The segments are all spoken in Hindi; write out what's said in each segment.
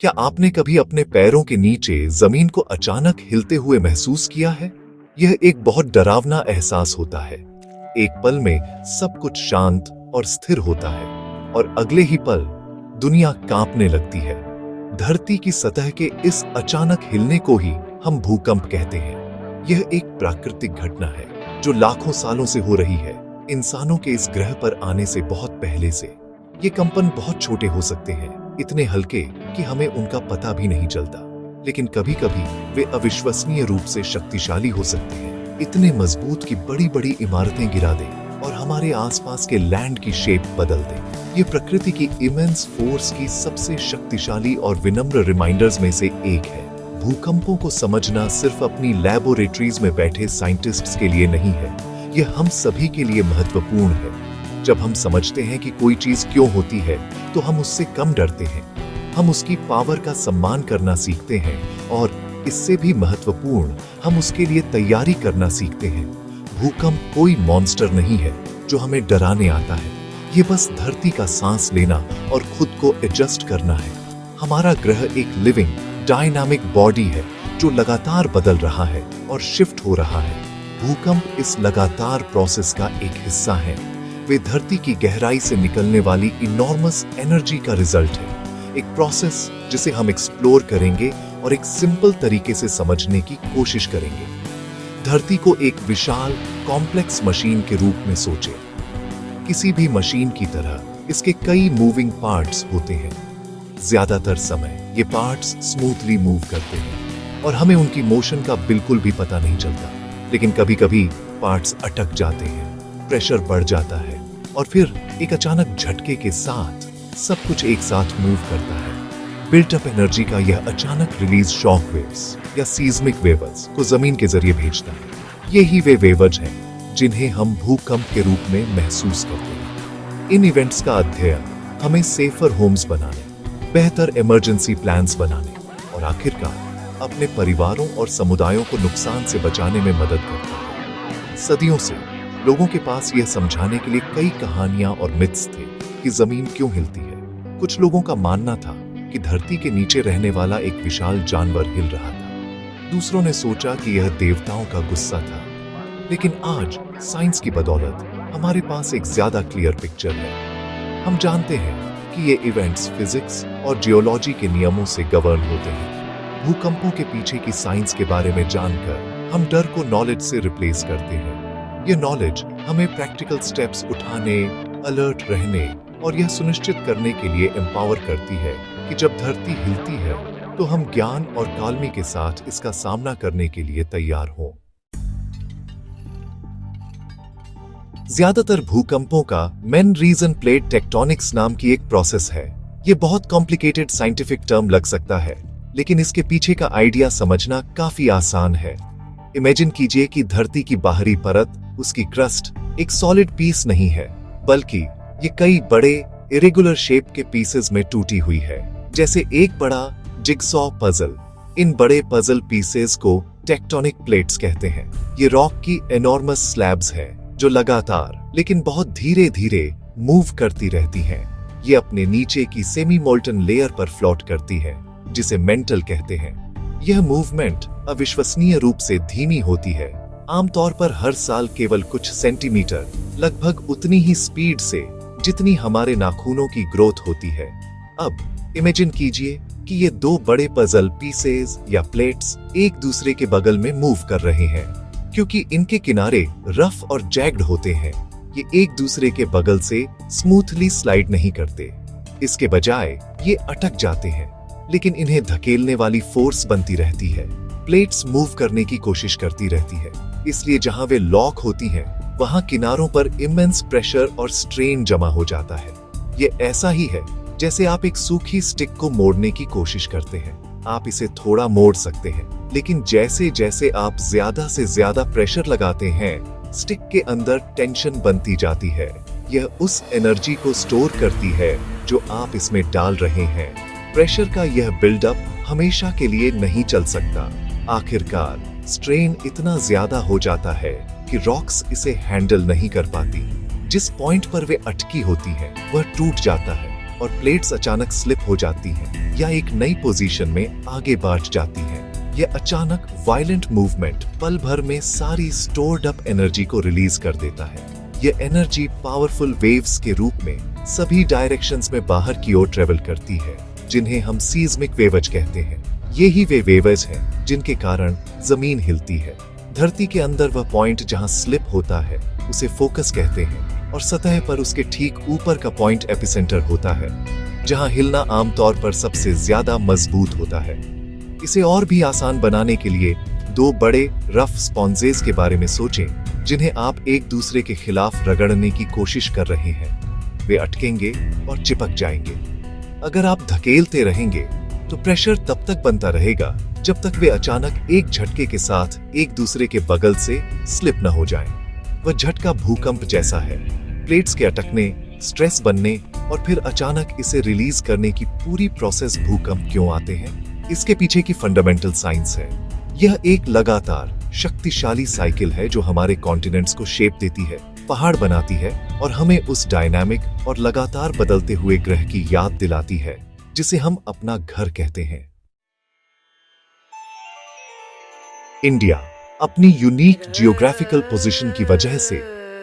क्या आपने कभी अपने पैरों के नीचे जमीन को अचानक हिलते हुए महसूस किया है? यह एक बहुत डरावना एहसास होता है। एक पल में सब कुछ शांत और स्थिर होता है और अगले ही पल दुनिया कांपने लगती है। धरती की सतह के इस अचानक हिलने को ही हम भूकंप कहते हैं। यह एक प्राकृतिक घटना है जो लाखों सालों से हो रही है, इंसानों के इस ग्रह पर आने से बहुत पहले से। ये कंपन बहुत छोटे हो सकते हैं, इतने हल्के कि हमें उनका पता भी नहीं चलता, लेकिन कभी-कभी वे अविश्वसनीय रूप से शक्तिशाली हो सकते हैं, इतने मजबूत कि बड़ी-बड़ी इमारतें गिरा दें और हमारे आसपास के लैंड की शेप बदल दें। ये प्रकृति की इमेंस फोर्स की सबसे शक्तिशाली और विनम्र रिमाइंडर्स में से एक है। भूकंपों को समझना सिर्फ अपनी लैबोरेटरीज में बैठे साइंटिस्ट्स के लिए नहीं है, यह हम सभी के लिए महत्वपूर्ण है। जब हम समझते हैं कि कोई चीज क्यों होती है, तो हम उससे कम डरते हैं, हम उसकी पावर का सम्मान करना सीखते हैं और इससे भी महत्वपूर्ण, हम उसके लिए तैयारी करना सीखते हैं। भूकंप कोई मॉन्स्टर नहीं है जो हमें डराने आता है, ये बस धरती का सांस लेना और खुद को एडजस्ट करना है। हमारा ग्रह एक लिविंग डायनामिक बॉडी है जो लगातार बदल रहा है और शिफ्ट हो रहा है। भूकंप इस लगातार प्रोसेस का एक हिस्सा है। वे धरती की गहराई से निकलने वाली इनॉर्मस एनर्जी का रिजल्ट है, एक प्रोसेस जिसे हम एक्सप्लोर करेंगे और एक सिंपल तरीके से समझने की कोशिश करेंगे। धरती को एक विशाल कॉम्प्लेक्स मशीन के रूप में सोचें। किसी भी मशीन की तरह इसके कई मूविंग पार्ट्स होते हैं। ज्यादातर समय ये पार्ट्स स्मूथली मूव करते हैं और हमें उनकी मोशन का बिल्कुल भी पता नहीं चलता, लेकिन कभी-कभी पार्ट्स अटक जाते हैं, प्रेशर बढ़ जाता है और फिर एक अचानक झटके के साथ सब कुछ एक साथ मूव करता है। बिल्ट अप एनर्जी का यह अचानक रिलीज शॉक वेव्स या सीस्मिक वेव्स को जमीन के जरिए भेजता है। यही वे वेव्स हैं जिन्हें हम भूकंप के रूप में महसूस करते हैं। इन इवेंट्स का अध्ययन हमें सेफर होम्स बनाने, बेहतर इमरजेंसी प्लान्स बनाने और आखिरकार अपने परिवारों और समुदायों को नुकसान से बचाने में मदद करता है। सदियों से लोगों के पास यह समझाने के लिए कई कहानियां और मिथ्स थे कि जमीन क्यों हिलती है। कुछ लोगों का मानना था कि धरती के नीचे रहने वाला एक विशाल जानवर हिल रहा था। दूसरों ने सोचा कि यह देवताओं का गुस्सा था। लेकिन आज साइंस की बदौलत हमारे पास एक ज्यादा क्लियर पिक्चर है। हम जानते हैं कि ये इवेंट्स फिजिक्स और जियोलॉजी के नियमों से गवर्न होते हैं। भूकंपों के पीछे की साइंस के बारे में जानकर हम डर को नॉलेज से रिप्लेस करते हैं। ये नॉलेज हमें प्रैक्टिकल स्टेप्स उठाने, अलर्ट रहने और यह सुनिश्चित करने के लिए एम्पावर करती है कि जब धरती हिलती है तो हम ज्ञान और तालमी के साथ इसका सामना करने के लिए तैयार हों। ज्यादातर भूकंपों का मेन रीजन प्लेट टेक्टोनिक्स नाम की एक प्रोसेस है। ये बहुत कॉम्प्लिकेटेड साइंटिफिक टर्म लग सकता है, लेकिन इसके पीछे का आइडिया समझना काफी आसान है। इमेजिन कीजिए कि धरती की बाहरी परत, उसकी क्रस्ट, एक सॉलिड पीस नहीं है, बल्कि ये कई बड़े इरेगुलर शेप के पीसेस में टूटी हुई है, जैसे एक बड़ा जिगसॉ पजल। इन बड़े पजल पीसेस को टेक्टोनिक प्लेट्स कहते हैं। ये रॉक की एनॉर्मस स्लैब्स है जो लगातार लेकिन बहुत धीरे-धीरे मूव करती रहती हैं। ये अपने नीचे की सेमी मोल्टन लेयर पर फ्लोट करती है, जिसे मेंटल कहते हैं। यह मूवमेंट अविश्वसनीय रूप से धीमी होती है, आमतौर पर हर साल केवल कुछ सेंटीमीटर, लगभग उतनी ही स्पीड से जितनी हमारे नाखूनों की ग्रोथ होती है। अब इमेजिन कीजिए कि ये दो बड़े पजल पीसेस या प्लेट्स एक दूसरे के बगल में मूव कर रहे हैं। क्योंकि इनके किनारे रफ और जैग्ड होते हैं, ये एक दूसरे के बगल से स्मूथली स्लाइड नहीं करते। इसके बजाय ये अटक जाते हैं, लेकिन इन्हें धकेलने वाली फोर्स बनती रहती है। प्लेट्स मूव करने की कोशिश करती रहती है, इसलिए जहां वे लॉक होती हैं, वहां किनारों पर इमेंस प्रेशर और स्ट्रेन जमा हो जाता है। ये ऐसा ही है जैसे आप एक सूखी स्टिक को मोड़ने की कोशिश करते हैं। आप इसे थोड़ा मोड़ सकते हैं, लेकिन जैसे जैसे आप ज्यादा से ज्यादा प्रेशर लगाते हैं, स्टिक के अंदर टेंशन बनती जाती है। यह उस एनर्जी को स्टोर करती है जो आप इसमें डाल रहे हैं। प्रेशर का यह बिल्डअप हमेशा के लिए नहीं चल सकता। आखिरकार स्ट्रेन इतना ज्यादा हो जाता है कि रॉक्स इसे हैंडल नहीं कर पाती। जिस पॉइंट पर वे अटकी होती है वह टूट जाता है और प्लेट्स अचानक स्लिप हो जाती हैं या एक नई पोजीशन में आगे बढ़ जाती हैं। यह अचानक वायलेंट मूवमेंट पल भर में सारी स्टोर्ड अप एनर्जी को रिलीज कर देता है। यह एनर्जी पावरफुल वेव्स के रूप में सभी डायरेक्शंस में बाहर की ओर ट्रेवल करती है, जिन्हें हम सीस्मिक वेव्स कहते हैं। यही वे वेव्स हैं जिनके कारण जमीन हिलती है। धरती के अंदर वह पॉइंट जहां स्लिप होता है उसे फोकस कहते हैं और सतह पर उसके ठीक ऊपर का पॉइंट एपिसेंटर होता है, जहां हिलना आमतौर पर सबसे ज्यादा मजबूत होता है। इसे और भी आसान बनाने के लिए दो बड़े रफ स्पॉन्जेस के बारे में सोचें, जिन्हें आप एक दूसरे के खिलाफ रगड़ने की कोशिश कर रहे हैं। वे अटकेंगे और चिपक जाएंगे। अगर आप धकेलते रहेंगे तो प्रेशर तब तक बनता रहेगा जब तक वे अचानक एक झटके के साथ एक दूसरे के बगल से स्लिप न हो जाएं। वह झटका भूकंप जैसा है। प्लेट्स के अटकने, स्ट्रेस बनने और फिर अचानक इसे रिलीज करने की पूरी प्रोसेस भूकंप क्यों आते हैं, इसके पीछे की फंडामेंटल साइंस है। यह एक लगातार शक्तिशाली साइकिल है जो हमारे कॉन्टिनेंट्स को शेप देती है, पहाड़ बनाती है और हमें उस डायनामिक और लगातार बदलते हुए ग्रह की याद दिलाती है जिसे हम अपना घर कहते हैं। इंडिया अपनी यूनिक जियोग्राफिकल पोजीशन की वजह से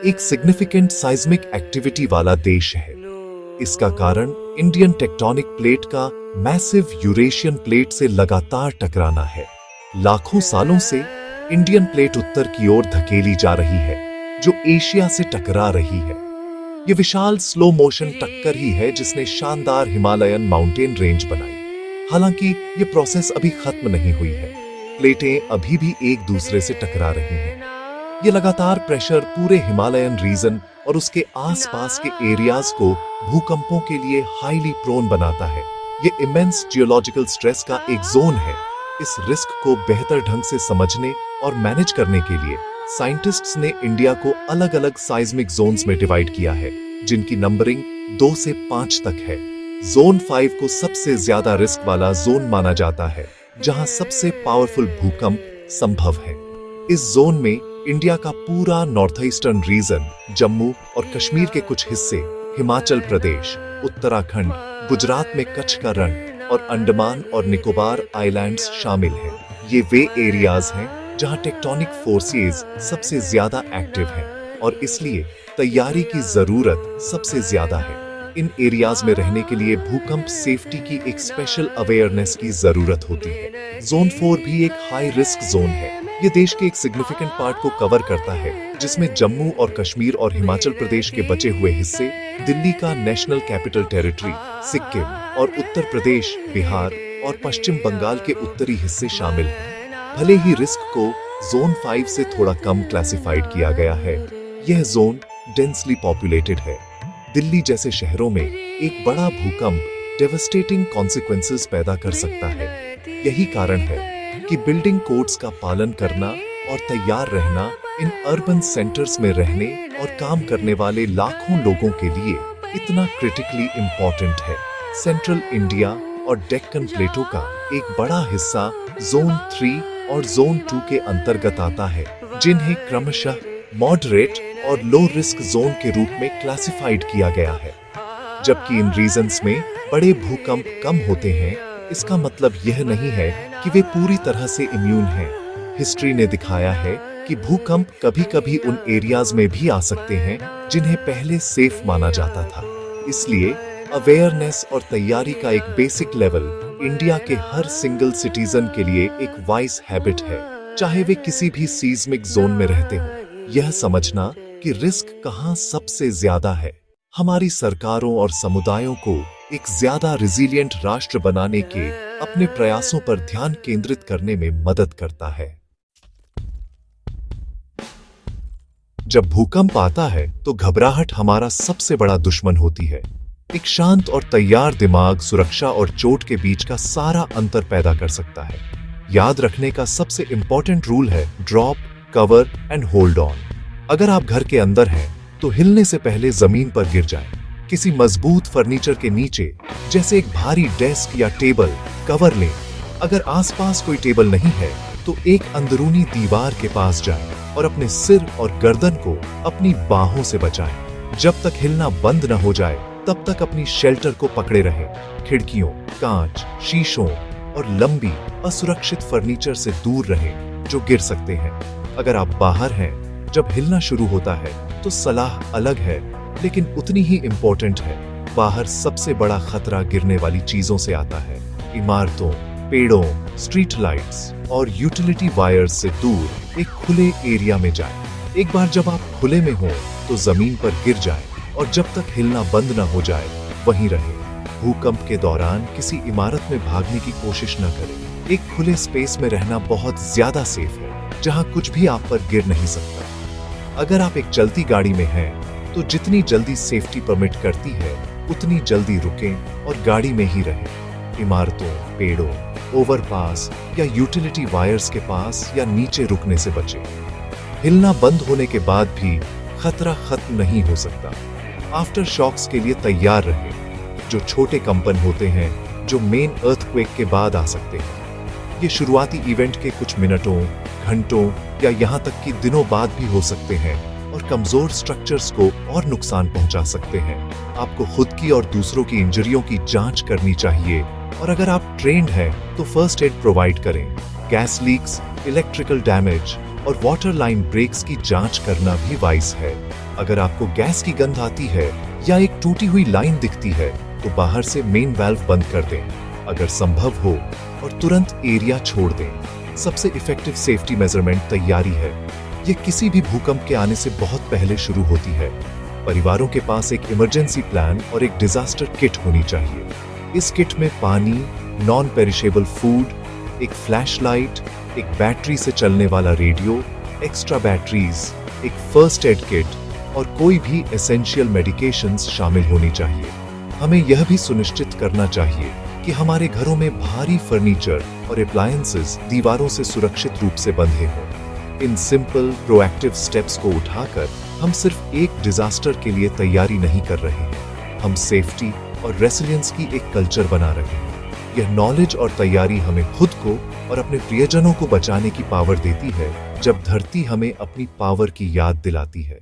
एक सिग्निफिकेंट साइज्मिक एक्टिविटी वाला देश है। इसका कारण इंडियन टेक्टोनिक प्लेट का मैसिव यूरेशियन प्लेट से लगातार टकराना है। लाखों सालों से इंडियन प्लेट उत्तर की ओर धकेली जा रही है, जो एशिया से टकरा रही है। यह विशाल स्लो मोशन टक्कर ही है जिसने शानदार हिमालयन माउंटेन रेंज बनाई। हालांकि यह प्रोसेस अभी खत्म नहीं हुई है। प्लेटें अभी भी एक दूसरे से टकरा रही हैं। यह लगातार प्रेशर पूरे हिमालयन रीजन और उसके आसपास के एरियाज को भूकंपों के लिए हाईली प्रोन बनाता है। यह इमेंस जियोलॉजिकल स्ट्रेस का एक जोन है। इस रिस्क को बेहतर ढंग से समझने और मैनेज करने के लिए साइंटिस्ट्स ने इंडिया को अलग अलग साइज्मिक जोन्स में डिवाइड किया है, जिनकी नंबरिंग 2 से 5 तक है। जोन 5 को सबसे ज्यादा रिस्क वाला जोन माना जाता है, जहां सबसे पावरफुल भूकंप संभव है। इस जोन में इंडिया का पूरा नॉर्थ ईस्टर्न रीजन, जम्मू और कश्मीर के कुछ हिस्से, हिमाचल प्रदेश, उत्तराखंड, गुजरात में कच्छ का रण और अंडमान और निकोबार आइलैंड्स शामिल हैं। ये वे एरियाज हैं जहां टेक्टोनिक फोर्सेस सबसे ज्यादा एक्टिव हैं और इसलिए तैयारी की जरूरत सबसे ज्यादा है। इन एरियाज में रहने के लिए भूकंप सेफ्टी की एक स्पेशल अवेयरनेस की जरूरत होती है। जोन 4 भी एक हाई रिस्क जोन है। ये देश के एक सिग्निफिकेंट पार्ट को कवर करता है, जिसमें जम्मू और कश्मीर और हिमाचल प्रदेश के बचे हुए हिस्से, दिल्ली का नेशनल कैपिटल टेरिटरी, सिक्किम और उत्तर प्रदेश, बिहार और पश्चिम बंगाल के उत्तरी हिस्से शामिल हैं। भले ही रिस्क को जोन 5 से थोड़ा कम क्लासिफाइड किया गया है, यह जोन डेंसली पॉपुलेटेड है। दिल्ली जैसे शहरों में एक बड़ा भूकंप डेवस्टेटिंग कॉन्सिक्वेंसेस पैदा कर सकता है। यही कारण है कि बिल्डिंग कोड्स का पालन करना और तैयार रहना इन अर्बन सेंटर्स में रहने और काम करने वाले लाखों लोगों के लिए इतना क्रिटिकली इम्पोर्टेंट है। सेंट्रल इंडिया और डेक्कन प्लेटों का एक बड़ा हिस्सा जोन 3 और जोन 2 के अंतर्गत आता है, जिन्हें क्रमशः मॉडरेट और लो रिस्क जोन के रूप में क्लासिफाइड किया गया है। जबकि इन रीजन्स में बड़े भूकंप कम होते हैं, इसका मतलब यह नहीं है कि वे पूरी तरह से इम्यून हैं। हिस्ट्री ने दिखाया है कि भूकंप कभी-कभी उन एरियाज में भी आ सकते हैं जिन्हें पहले सेफ माना जाता था। इसलिए अवेयरनेस और तैयारी का एक बेसिक लेवल इंडिया के हर सिंगल सिटीजन के लिए एक वाइज हैबिट है, चाहे वे किसी भी सीस्मिक जोन में रहते हों। यह समझना कि रिस्क कहां सबसे ज्यादा है, हमारी सरकारों और समुदायों को एक ज्यादा रिजिलिएंट राष्ट्र बनाने के अपने प्रयासों पर ध्यान केंद्रित करने में मदद करता है। जब भूकंप आता है तो घबराहट हमारा सबसे बड़ा दुश्मन होती है। एक शांत और तैयार दिमाग सुरक्षा और चोट के बीच का सारा अंतर पैदा कर सकता है। याद रखने का सबसे इंपॉर्टेंट रूल है drop, cover and hold on. अगर आप घर के अंदर हैं तो हिलने से पहले जमीन पर गिर जाएं। किसी मजबूत फर्नीचर के नीचे, जैसे एक भारी डेस्क या टेबल, कवर लें। अगर आसपास कोई टेबल नहीं है तो एक अंदरूनी दीवार के पास जाएं और अपने सिर और गर्दन को अपनी बाहों से बचाएं। जब तक हिलना बंद न हो जाए तब तक अपनी शेल्टर को पकड़े रहें। खिड़कियों, कांच, शीशों और लंबी असुरक्षित फर्नीचर से दूर रहें जो गिर सकते हैं। अगर आप बाहर हैं जब हिलना शुरू होता है तो सलाह अलग है, लेकिन उतनी ही इम्पोर्टेंट है। बाहर सबसे बड़ा खतरा गिरने वाली चीजों से आता है। इमारतों, पेड़ों, स्ट्रीट लाइट्स और यूटिलिटी वायर्स से दूर एक खुले एरिया में जाएं। एक बार जब आप खुले में हो तो जमीन पर गिर जाएं और जब तक हिलना बंद न हो जाए वहीं रहें। भूकंप के दौरान किसी इमारत में भागने की कोशिश न करें। एक खुले स्पेस में रहना बहुत ज्यादा सेफ है, जहां कुछ भी आप पर गिर नहीं सकता। अगर आप एक चलती गाड़ी में हैं, तो जितनी जल्दी सेफ्टी परमिट करती है उतनी जल्दी रुकें और गाड़ी में ही रहें। इमारतों, पेड़ों, ओवरपास या यूटिलिटी वायर्स के पास या नीचे रुकने से बचें। हिलना बंद होने के बाद भी खतरा खत्म नहीं हो सकता। आफ्टर शॉक्स के लिए तैयार रहें, जो छोटे कंपन होते हैं जो मेन अर्थक्वेक के बाद आ सकते हैं। ये शुरुआती इवेंट के कुछ मिनटों, घंटों या यहाँ तक कि दिनों बाद भी हो सकते हैं और कमजोर स्ट्रक्चर्स को और नुकसान पहुंचा सकते हैं। आपको खुद की और दूसरों की इंजरियों की जांच करनी चाहिए और अगर आप ट्रेंड हैं तो फर्स्ट एड प्रोवाइड करें। गैस लीक्स, इलेक्ट्रिकल डैमेज और वाटर लाइन ब्रेक्स की जांच करना भी वाइज है। अगर आपको गैस की गंध आती है या एक टूटी हुई लाइन दिखती है तो बाहर से मेन वाल्व बंद कर दें, अगर संभव हो, और तुरंत एरिया छोड़ दें। सबसे इफेक्टिव सेफ्टी मेजरमेंट तैयारी है। ये किसी भी भूकंप के आने से बहुत पहले शुरू होती है। परिवारों के पास एक इमरजेंसी प्लान और एक डिजास्टर किट होनी चाहिए। इस किट में पानी, नॉन पेरिशेबल फूड, एक फ्लैशलाइट, एक बैटरी से चलने वाला रेडियो, एक्स्ट्रा बैटरीज, एक फर्स्ट एड किट और कोई भी एसेंशियल मेडिकेशंस शामिल होनी चाहिए। हमें यह भी सुनिश्चित करना चाहिए कि हमारे घरों में भारी फर्नीचर और अप्लायंसेस दीवारों से सुरक्षित रूप से बंधे हों। इन सिंपल प्रोएक्टिव स्टेप्स को उठाकर हम सिर्फ एक डिजास्टर के लिए तैयारी नहीं कर रहे हैं, हम सेफ्टी और रेसिलियंस की एक कल्चर बना रहे हैं। यह नॉलेज और तैयारी हमें खुद को और अपने प्रियजनों को बचाने की पावर देती है, जब धरती हमें अपनी पावर की याद दिलाती है।